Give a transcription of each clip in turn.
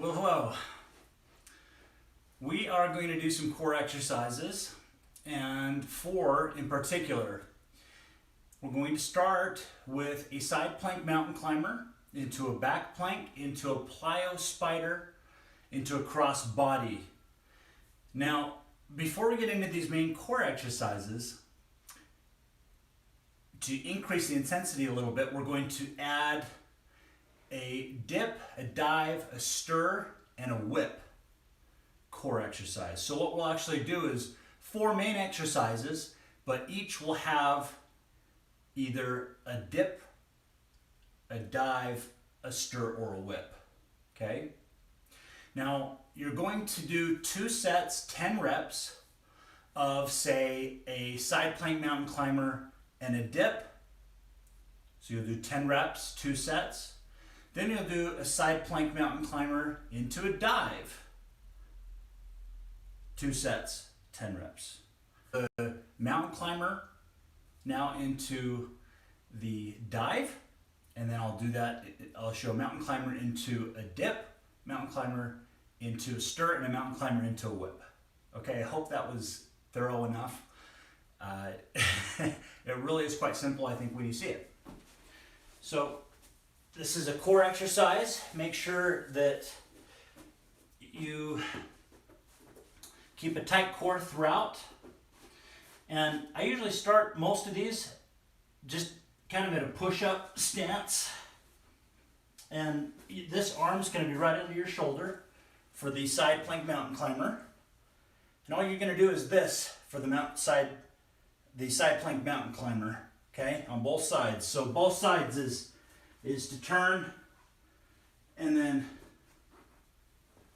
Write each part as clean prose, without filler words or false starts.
Well, hello. We are going to do some core exercises, and four in particular. We're going to start with a side plank mountain climber, into a back plank, into a plyo spider, into a cross body. Now, before we get into these main core exercises, to increase the intensity a little bit, we're going to add a dip, a dive, a stir, and a whip core exercise. So what we'll actually do is four main exercises, but each will have either a dip, a dive, a stir, or a whip. Okay? Now, you're going to do 2 sets, 10 reps of, say, a side plank mountain climber and a dip. So you'll do 10 reps, 2 sets. Then you'll do a side plank mountain climber into a dive. 2 sets, 10 reps. The mountain climber now into the dive, and then I'll do that. I'll show a mountain climber into a dip, mountain climber into a stir, and a mountain climber into a whip. Okay, I hope that was thorough enough. It really is quite simple, I think, when you see it. So this is a core exercise. Make sure that you keep a tight core throughout. And I usually start most of these just kind of at a push-up stance. And this arm's going to be right under your shoulder for the side plank mountain climber. And all you're going to do is this for the side plank mountain climber, okay, on both sides. So both sides is to turn and then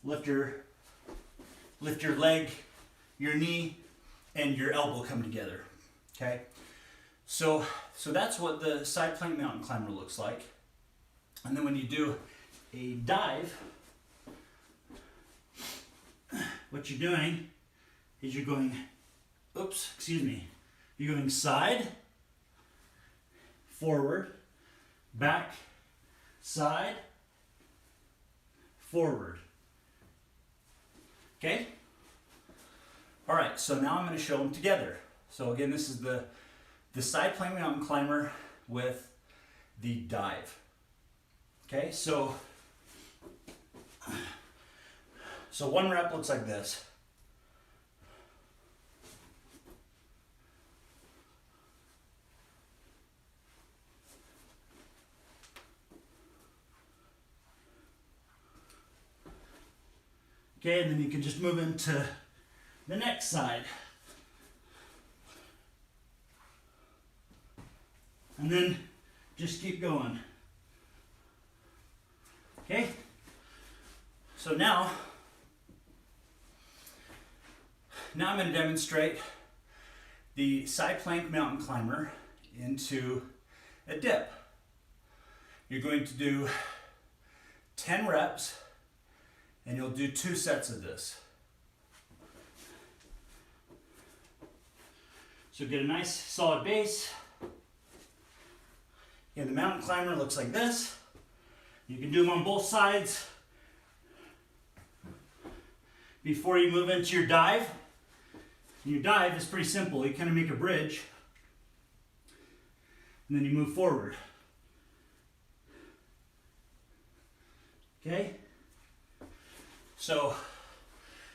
lift your leg, your knee, and your elbow come together. Okay, so that's what the side plank mountain climber looks like. And then when you do a dive, what you're doing is you're going, you're going side, forward, back, side, forward. Okay? All right, so now I'm going to show them together. So again, this is the side plank mountain climber with the dive. Okay, so one rep looks like this. Okay, and then you can just move into the next side. And then just keep going. Okay? So now I'm going to demonstrate the side plank mountain climber into a dip. You're going to do 10 reps, and you'll do 2 sets of this. So get a nice solid base. And the mountain climber looks like this. You can do them on both sides. Before you move into your dive. Your dive is pretty simple. You kind of make a bridge. And then you move forward. Okay? So,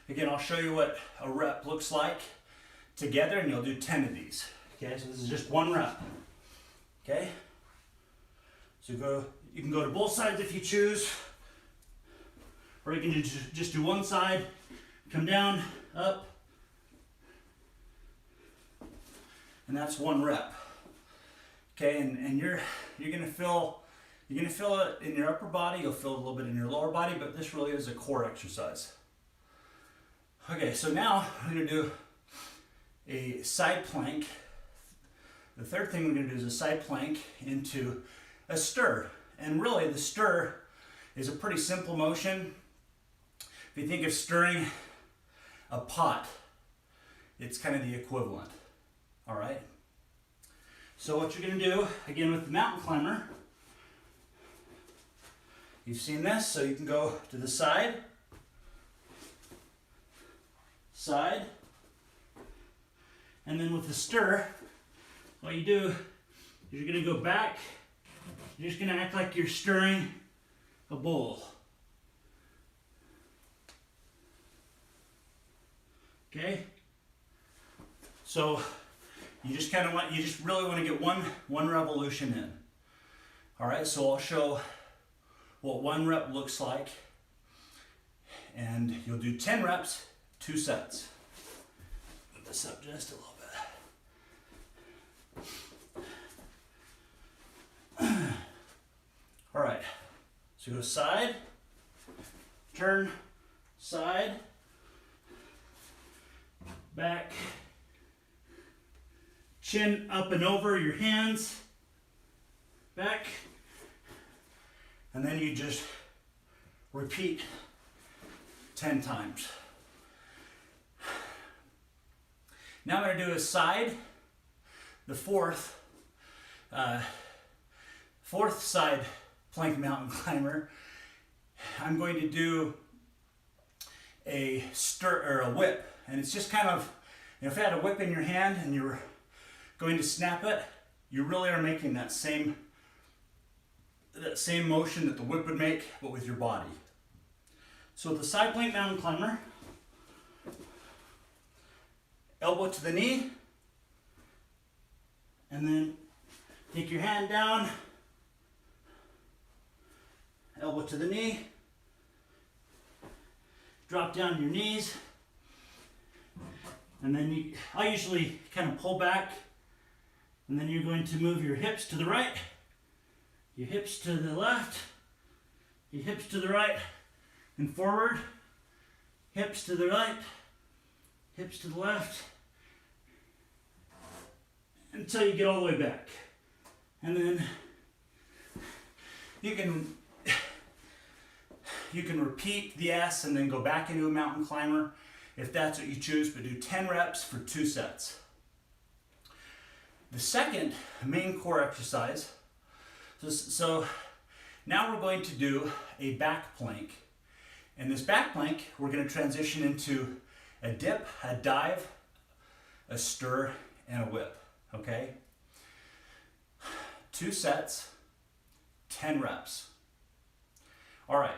again, I'll show you what a rep looks like together, and you'll do 10 of these. Okay, so this is just 1 rep. Okay? So you can go to both sides if you choose, or you can just do one side, come down, up, and that's 1 rep. Okay, and you're gonna feel it in your upper body, you'll feel it a little bit in your lower body, but this really is a core exercise. Okay, so now we're gonna do a side plank. The third thing we're gonna do is a side plank into a stir. And really the stir is a pretty simple motion. If you think of stirring a pot, it's kind of the equivalent. All right? So what you're gonna do, again with the mountain climber, You've seen this, so you can go to the side, side, and then with the stir, what you do is you're going to go back. You're just going to act like you're stirring a bowl. Okay? So you just really want to get one revolution in. All right, so I'll show what 1 rep looks like, and you'll do 10 reps, 2 sets. Put this up just a little bit. All right, so go side, turn, side, back, chin up and over your hands, back, and then you just repeat 10 times. Now I'm going to do a side, the fourth side plank mountain climber. I'm going to do a stir or a whip, and it's just kind of, if you had a whip in your hand and you're going to snap it, you really are making that same motion that the whip would make, but with your body. So with the side plank mountain climber, elbow to the knee, and then take your hand down, elbow to the knee, drop down your knees, and then I usually kind of pull back, and then you're going to move your hips to the right, your hips to the left, your hips to the right and forward, hips to the right, hips to the left, until you get all the way back. And then you can repeat the S and then go back into a mountain climber if that's what you choose, but do 10 reps for 2 sets. The second main core exercise, so now we're going to do a back plank. In this back plank, we're going to transition into a dip, a dive, a stir, and a whip, okay? 2 sets, 10 reps. All right,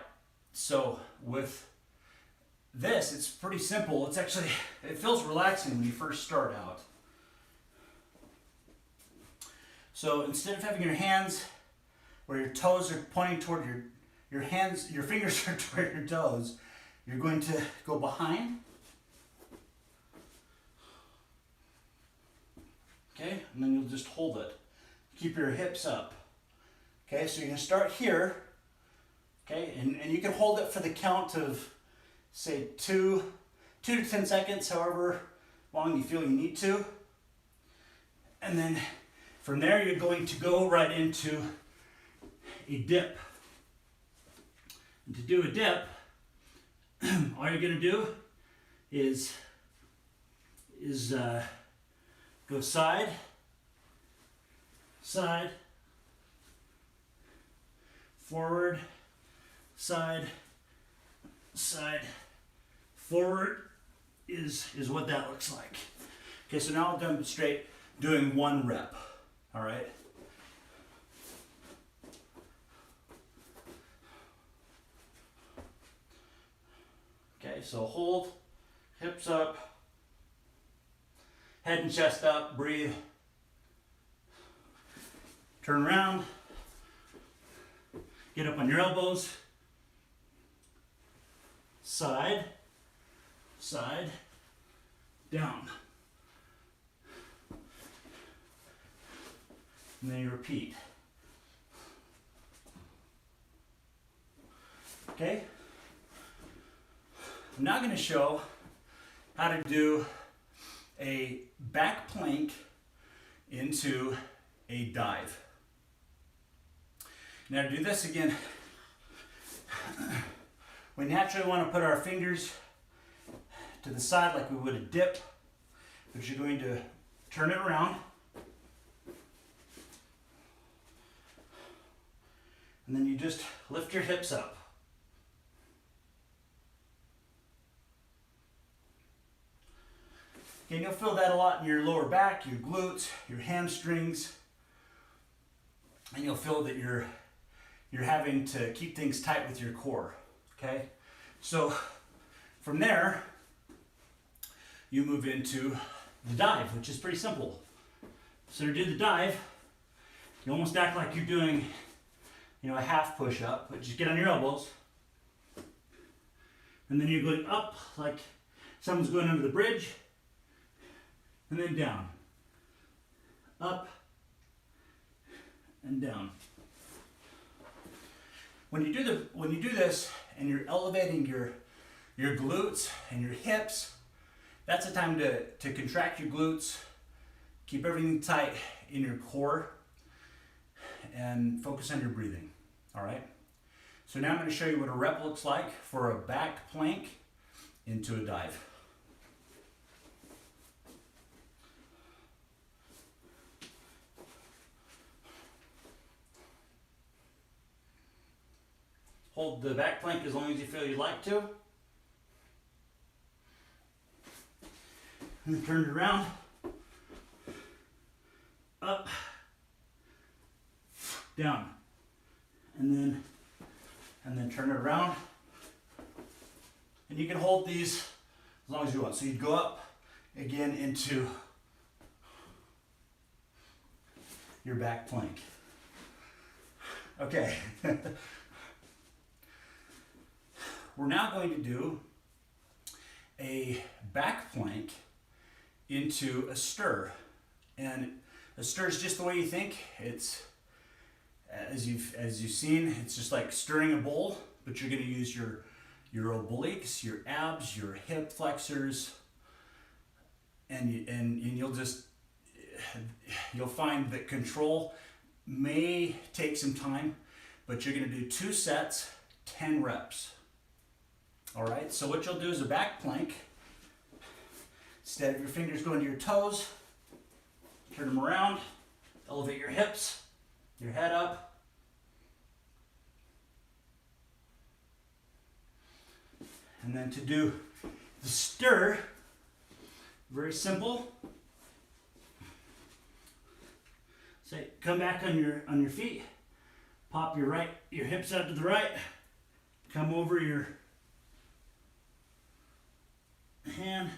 so with this, it's pretty simple. It feels relaxing when you first start out. So instead of having your hands where your toes are pointing toward your fingers are toward your toes, you're going to go behind. Okay, and then you'll just hold it. Keep your hips up. Okay, so you're going to start here. Okay, and you can hold it for the count of, say, 2 to 10 seconds, however long you feel you need to. And then from there, you're going to go right into a dip. And to do a dip, all you're going to do is go side, side, forward, side, side, forward is what that looks like. Okay, so now I'll demonstrate doing 1 rep. All right. Okay, so hold, hips up, head and chest up, breathe. Turn around, get up on your elbows, side, side, down. And then you repeat. Okay? I'm now going to show how to do a back plank into a dive. Now to do this again, we naturally want to put our fingers to the side like we would a dip, but you're going to turn it around. And then you just lift your hips up. And you'll feel that a lot in your lower back, your glutes, your hamstrings. And you'll feel that you're having to keep things tight with your core, okay? So from there, you move into the dive, which is pretty simple. So to do the dive, you almost act like you're doing, a half push-up, but just get on your elbows. And then you're going up like someone's going under the bridge, and then down. Up and down. When you do this and you're elevating your glutes and your hips, that's the time to contract your glutes, keep everything tight in your core, and focus on your breathing. All right? So now I'm going to show you what a rep looks like for a back plank into a dive. Hold the back plank as long as you feel you'd like to. And turn it around. Up. Down. And then turn it around. And you can hold these as long as you want. So you'd go up again into your back plank. Okay. We're now going to do a back plank into a stir. And a stir is just the way you think. It's, as you've seen, it's just like stirring a bowl, but you're going to use your obliques, your abs, your hip flexors, and you'll find that control may take some time, but you're going to do 2 sets, 10 reps. All right, so what you'll do is a back plank. Instead of your fingers going to your toes, turn them around, elevate your hips, your head up. And then to do the stir, very simple. Say, come back on your feet, pop your hips out to the right, come over your hand,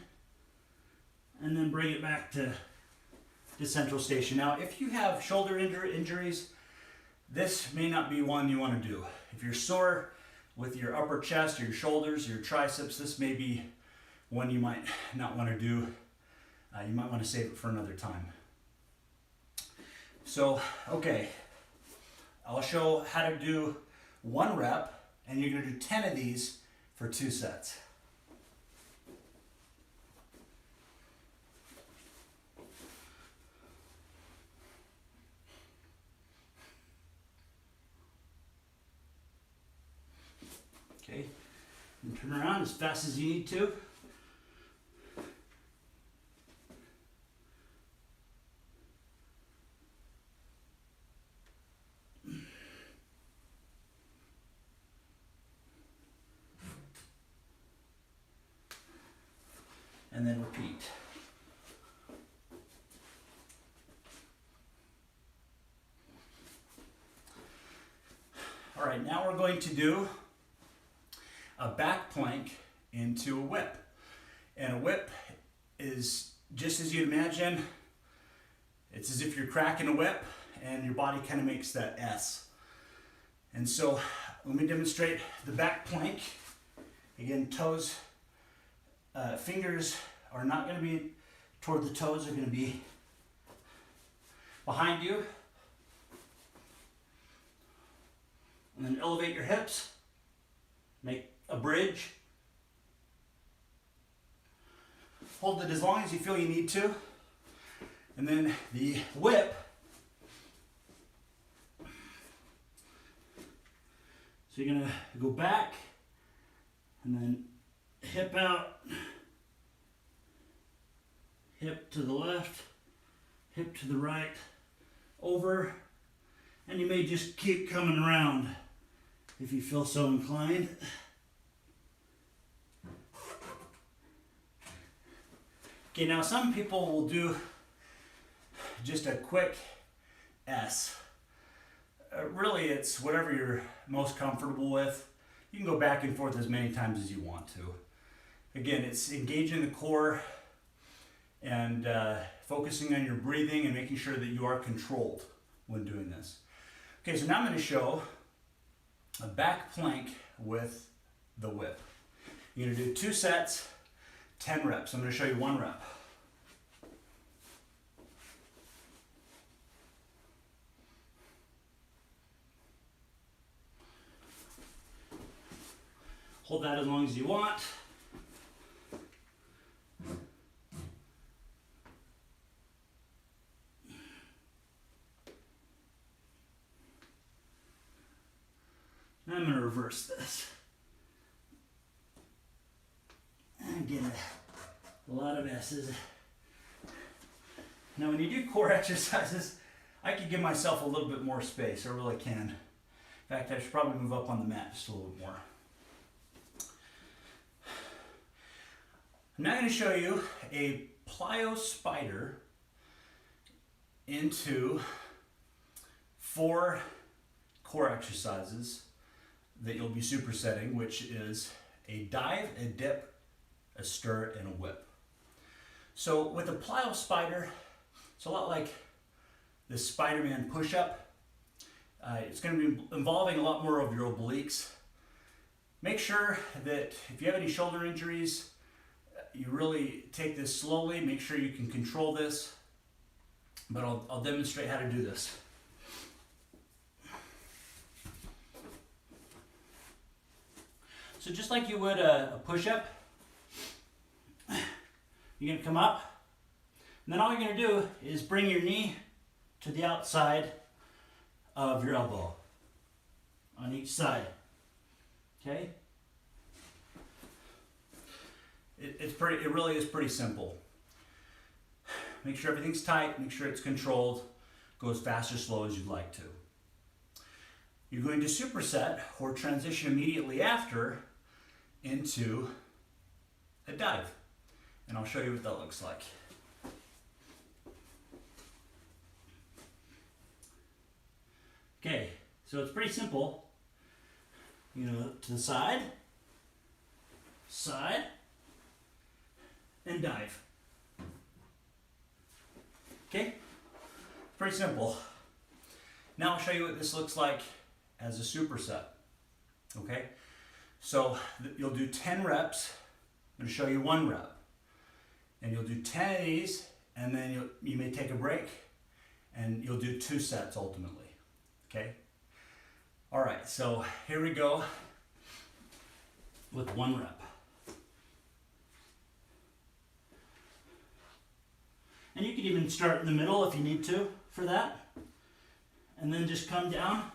and then bring it back to central station. Now, if you have shoulder injuries, this may not be one you want to do. If you're sore with your upper chest, your shoulders, your triceps, this may be one you might not want to do. You might want to save it for another time. So, okay, I'll show how to do 1 rep, and you're going to do 10 of these for 2 sets. Okay, and turn around as fast as you need to. And then repeat. All right, now we're going to do a back plank into a whip. And a whip is just as you'd imagine. It's as if you're cracking a whip and your body kind of makes that S. And so let me demonstrate the back plank. Again, toes, fingers are not going to be toward the toes, they're going to be behind you. And then elevate your hips, make a bridge. Hold it as long as you feel you need to. And then the whip. So you're going to go back and then hip out, hip to the left, hip to the right, over, And you may just keep coming around if you feel so inclined. Okay, now some people will do just a quick S. Really, it's whatever you're most comfortable with. You can go back and forth as many times as you want to. Again, it's engaging the core and focusing on your breathing and making sure that you are controlled when doing this. Okay, so now I'm going to show a back plank with the whip. You're going to do 2 sets, 10 reps. I'm going to show you 1 rep. Hold that as long as you want. Now I'm going to reverse this. And get a lot of S's. Now when you do core exercises, I could give myself a little bit more space. I really can. In fact, I should probably move up on the mat just a little bit more. I'm now going to show you a plyo spider into 4 core exercises that you'll be supersetting, which is a dive, a dip, a stir, and a whip. So with a plyo spider, it's a lot like the Spider-Man push-up. It's going to be involving a lot more of your obliques. Make sure that if you have any shoulder injuries, you really take this slowly. Make sure you can control this, but I'll demonstrate how to do this. So just like you would a push-up, you're going to come up, and then all you're going to do is bring your knee to the outside of your elbow on each side. Okay? It really is pretty simple. Make sure everything's tight, make sure it's controlled, go as fast or slow as you'd like to. You're going to superset or transition immediately after into a dive. And I'll show you what that looks like. Okay, so it's pretty simple. You know, to the side, side, and dive. Okay, pretty simple. Now I'll show you what this looks like as a superset. Okay, so you'll do 10 reps. I'm going to show you 1 rep. And you'll do 10 of these, and then you may take a break, and you'll do 2 sets ultimately. Okay? All right, so here we go with 1 rep. And you can even start in the middle if you need to for that. And then just come down,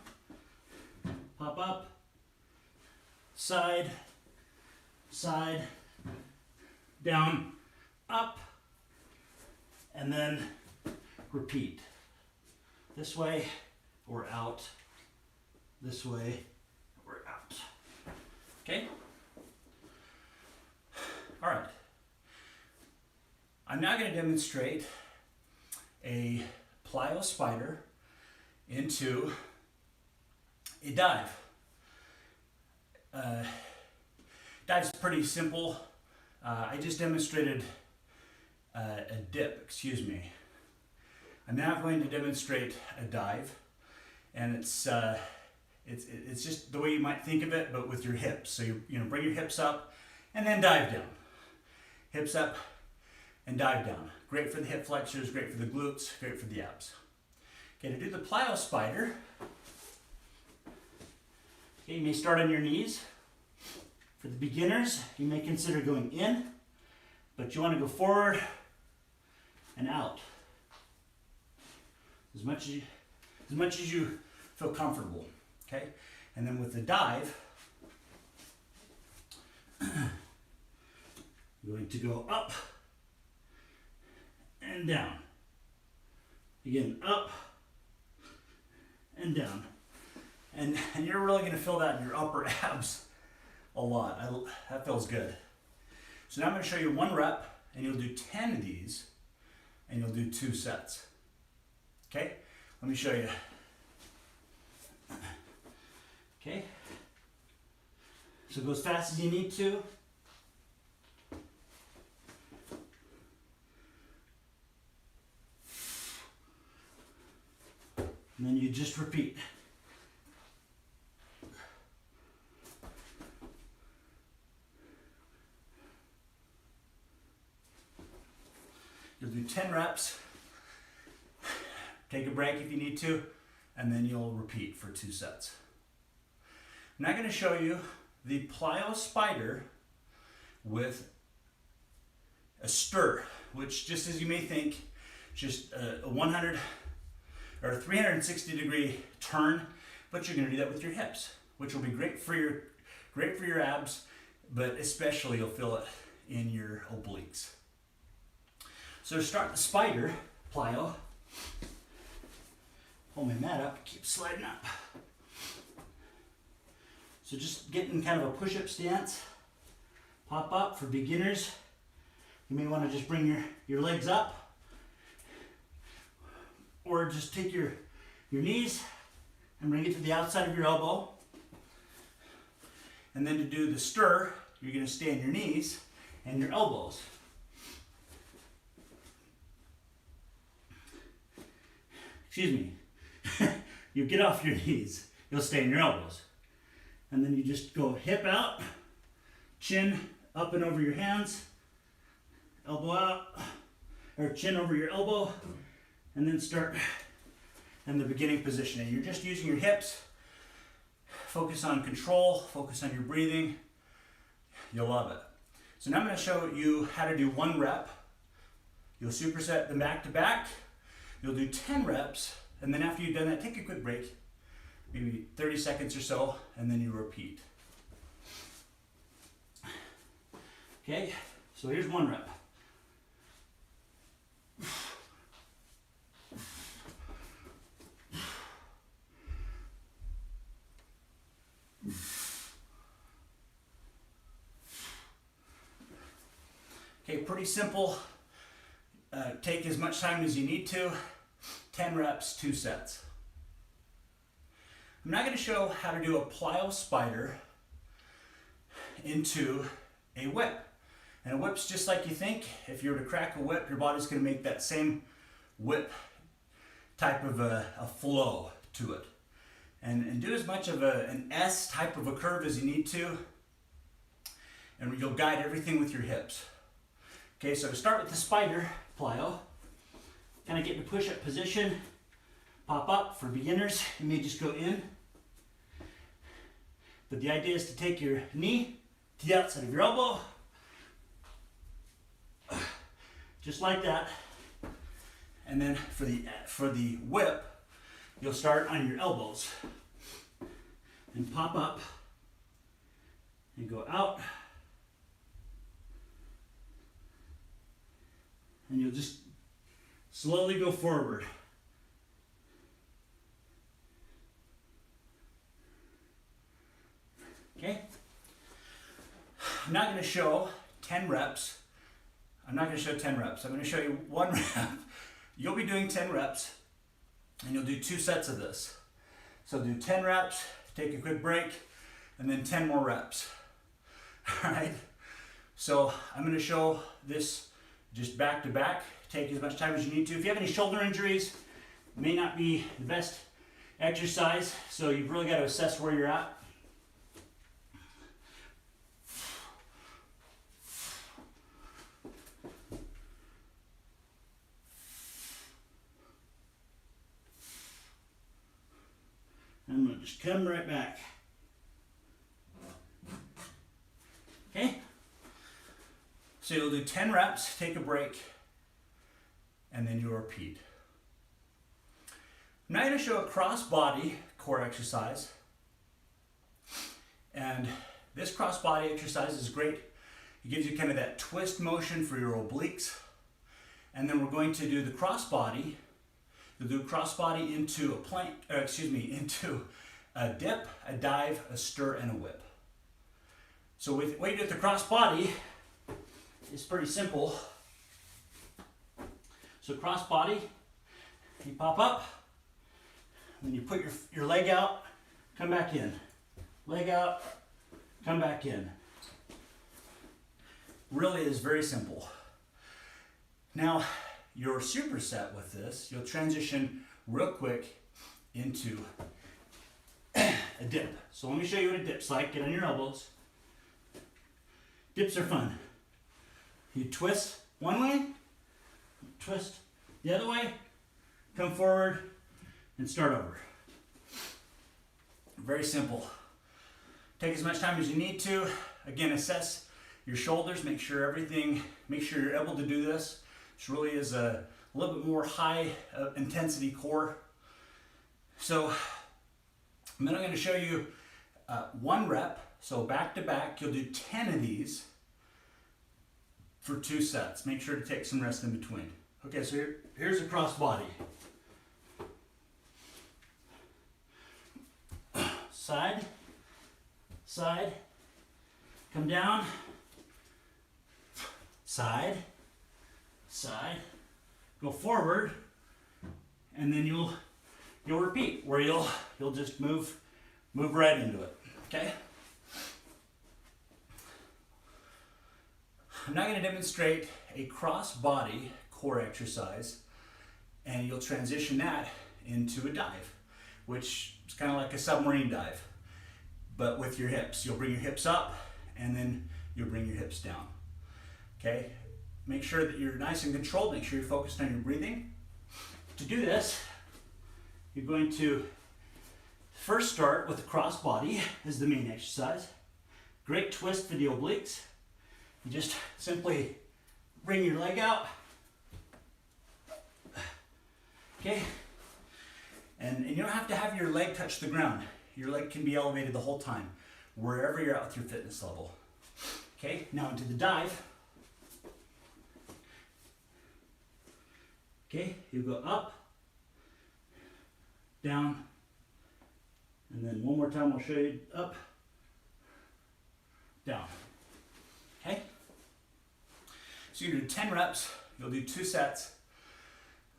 pop up, side, side, down, up, and then repeat. This way or out, this way or out. Okay? All right. I'm now going to demonstrate a plyo spider into a dive. Dive's pretty simple. I just demonstrated a dip, excuse me. I'm now going to demonstrate a dive, and it's just the way you might think of it, but with your hips. So you bring your hips up and then dive down. Hips up and dive down. Great for the hip flexors, great for the glutes, great for the abs. Okay, to do the plyo spider, okay, you may start on your knees. For the beginners, you may consider going in, but you want to go forward and out as much as you feel comfortable. Okay, and then with the dive, you're going to go up and down. Again, up and down. And you're really gonna feel that in your upper abs a lot. That feels good. So now I'm gonna show you 1 rep, and you'll do 10 of these, and you'll do 2 sets. Okay, let me show you. Okay, so go as fast as you need to. And then you just repeat. You'll do 10 reps, take a break if you need to, and then you'll repeat for 2 sets. I'm now going to show you the plyo spider with a stir, which, just as you may think, just a 100 or a 360 degree turn, but you're going to do that with your hips, which will be great for your abs, but especially you'll feel it in your obliques. So to start the spider plyo, pull my mat up, keep sliding up. So just get in kind of a push-up stance, pop up. For beginners, you may want to just bring your legs up, or just take your knees and bring it to the outside of your elbow. And then to do the stir, you're going to stay on your knees and your elbows. Excuse me. You get off your knees, you'll stay on your elbows. And then you just go hip out, chin up and over your hands, elbow out, or chin over your elbow, and then start in the beginning position. And you're just using your hips. Focus on control, focus on your breathing. You'll love it. So now I'm going to show you how to do 1 rep. You'll superset them back to back. You'll do 10 reps, and then after you've done that, take a quick break, maybe 30 seconds or so, and then you repeat. Okay, so here's 1 rep. Okay, pretty simple. Take as much time as you need to. 10 reps, 2 sets. I'm now going to show how to do a plyo spider into a whip. And a whip's just like you think. If you were to crack a whip, your body's going to make that same whip type of a flow to it. And do as much of an S type of a curve as you need to. And you'll guide everything with your hips. Okay, so to start with the spider plyo, kind of get in a push-up position, pop up. For beginners, you may just go in. But the idea is to take your knee to the outside of your elbow, just like that. And then for the whip, you'll start on your elbows and pop up and go out. And you'll just slowly go forward. Okay? I'm not going to show 10 reps. I'm not going to show 10 reps. I'm going to show you 1 rep. You'll be doing 10 reps, and you'll do 2 sets of this. So do 10 reps, take a quick break, and then 10 more reps. All right? So I'm going to show this just back to back. Take as much time as you need to. If you have any shoulder injuries, it may not be the best exercise, so you've really got to assess where you're at. I'm going to just come right back. Okay? So you'll do 10 reps, take a break, and then you'll repeat. I'm now going to show a cross-body core exercise. And this cross-body exercise is great. It gives you kind of that twist motion for your obliques. And then we're going to do the cross-body You'll do a crossbody into a plank, or excuse me, into a dip, a dive, a stir, and a whip. So with what you do with the crossbody is pretty simple. So crossbody, you pop up, then you put your leg out, come back in. Leg out, come back in. Really is very simple. Now, your superset with this, you'll transition real quick into a dip. So let me show you what a dip's like. Get on your elbows. Dips are fun. You twist one way, twist the other way, come forward, and start over. Very simple. Take as much time as you need to. Again, assess your shoulders, make sure you're able to do this. This really is a little bit more high intensity core. So then I'm going to show you one rep. So back to back, you'll do 10 of these for 2 sets. Make sure to take some rest in between. Okay, so here's a cross body. Side, side, come down, side, side, go forward, and then you'll repeat where you'll just move right into it. Okay? I'm now going to demonstrate a cross body core exercise, and you'll transition that into a dive, which is kind of like a submarine dive, but with your hips. You'll bring your hips up, and then you'll bring your hips down. Okay? Make sure that you're nice and controlled. Make sure you're focused on your breathing. To do this, you're going to first start with the cross body as the main exercise. Great twist for the obliques. You just simply bring your leg out. Okay? And you don't have to have your leg touch the ground. Your leg can be elevated the whole time, wherever you're at with your fitness level. Okay, now into the dive. Okay, you go up, down, and then one more time I'll show you up, down. Okay? So you do 10 reps, you'll do 2 sets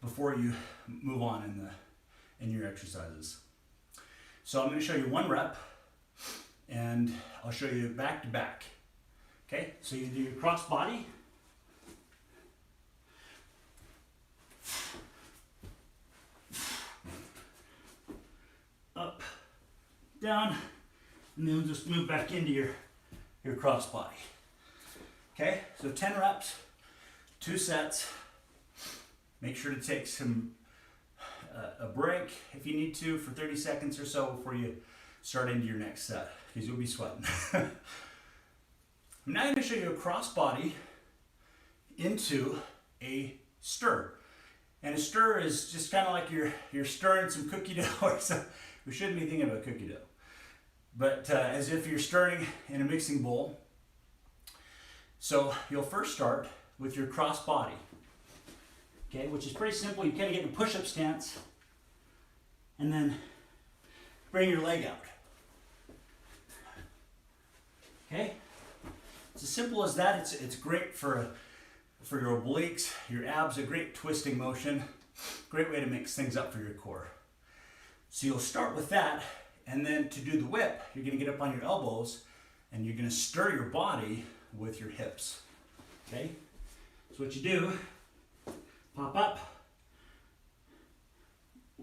before you move on in your exercises. So I'm going to show you 1 rep, and I'll show you back to back. Okay, so you do your cross body. Up, down, and then just move back into your cross body. Okay, so 10 reps, 2 sets. Make sure to take a break if you need to for 30 seconds or so before you start into your next set, because you'll be sweating. I'm now going to show you a cross body into a stir. And a stir is just kind of like you're stirring some cookie dough or something. We shouldn't be thinking about cookie dough, but as if you're stirring in a mixing bowl. So you'll first start with your cross body, okay, which is pretty simple. You kind of get in a push-up stance, and then bring your leg out. Okay, it's as simple as that. It's great for your obliques, your abs. A great twisting motion. Great way to mix things up for your core. So you'll start with that, and then to do the whip, you're going to get up on your elbows, and you're going to stir your body with your hips. Okay? So what you do, pop up,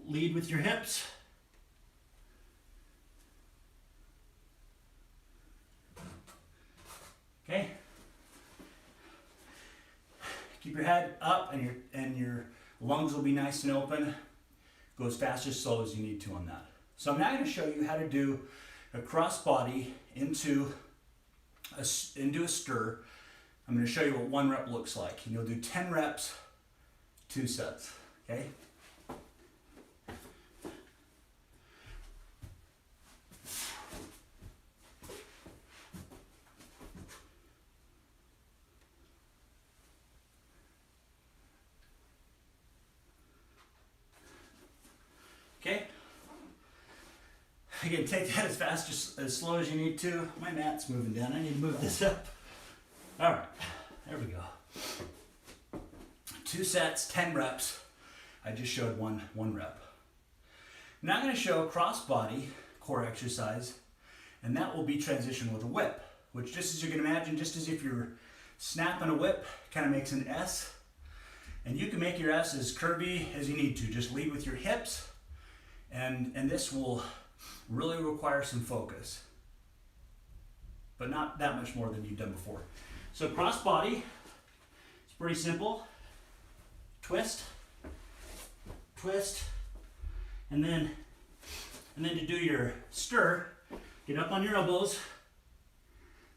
lead with your hips, okay? Keep your head up, and your lungs will be nice and open. Go as fast or slow as you need to on that. So I'm now going to show you how to do a cross body into a stir. I'm going to show you what 1 rep looks like. And you'll do 10 reps, 2 sets. Okay? Again, take that as fast, as slow as you need to. My mat's moving down. I need to move this up. All right, there we go. 2 sets, 10 reps. I just showed one rep. Now I'm going to show a crossbody core exercise, and that will be transition with a whip, which, just as you can imagine, just as if you're snapping a whip, kind of makes an S. And you can make your S as curvy as you need to. Just lead with your hips, and this will really require some focus, but not that much more than you've done before. So crossbody, it's pretty simple. Twist, twist, and then to do your stir, get up on your elbows,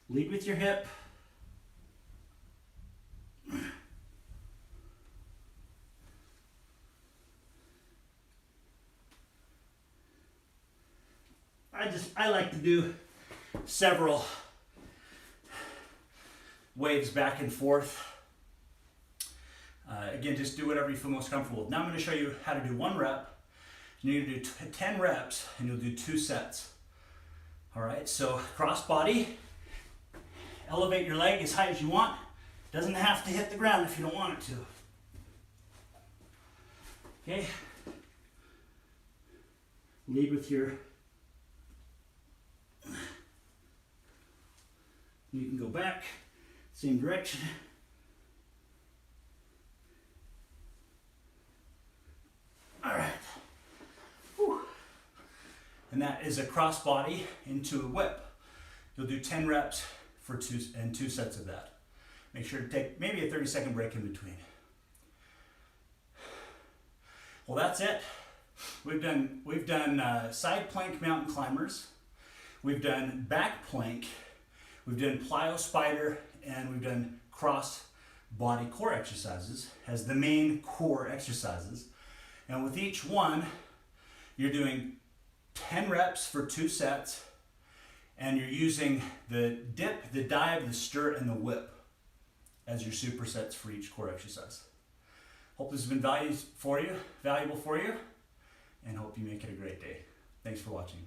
lead with your hip, I like to do several waves back and forth. Again, just do whatever you feel most comfortable with. Now I'm going to show you how to do 1 rep. You're going to do 10 reps, and you'll do 2 sets. All right, so cross body. Elevate your leg as high as you want. Doesn't have to hit the ground if you don't want it to. Okay. Lead with your... You can go back, same direction. All right. Whew. And that is a crossbody into a whip. You'll do 10 reps for 2 sets of that. Make sure to take maybe a 30-second break in between. Well, that's it. We've done side plank mountain climbers. We've done back plank. We've done plyo spider, and we've done cross body core exercises as the main core exercises. And with each one, you're doing 10 reps for 2 sets, and you're using the dip, the dive, the stir, and the whip as your supersets for each core exercise. Hope this has been valuable for you, and hope you make it a great day. Thanks for watching.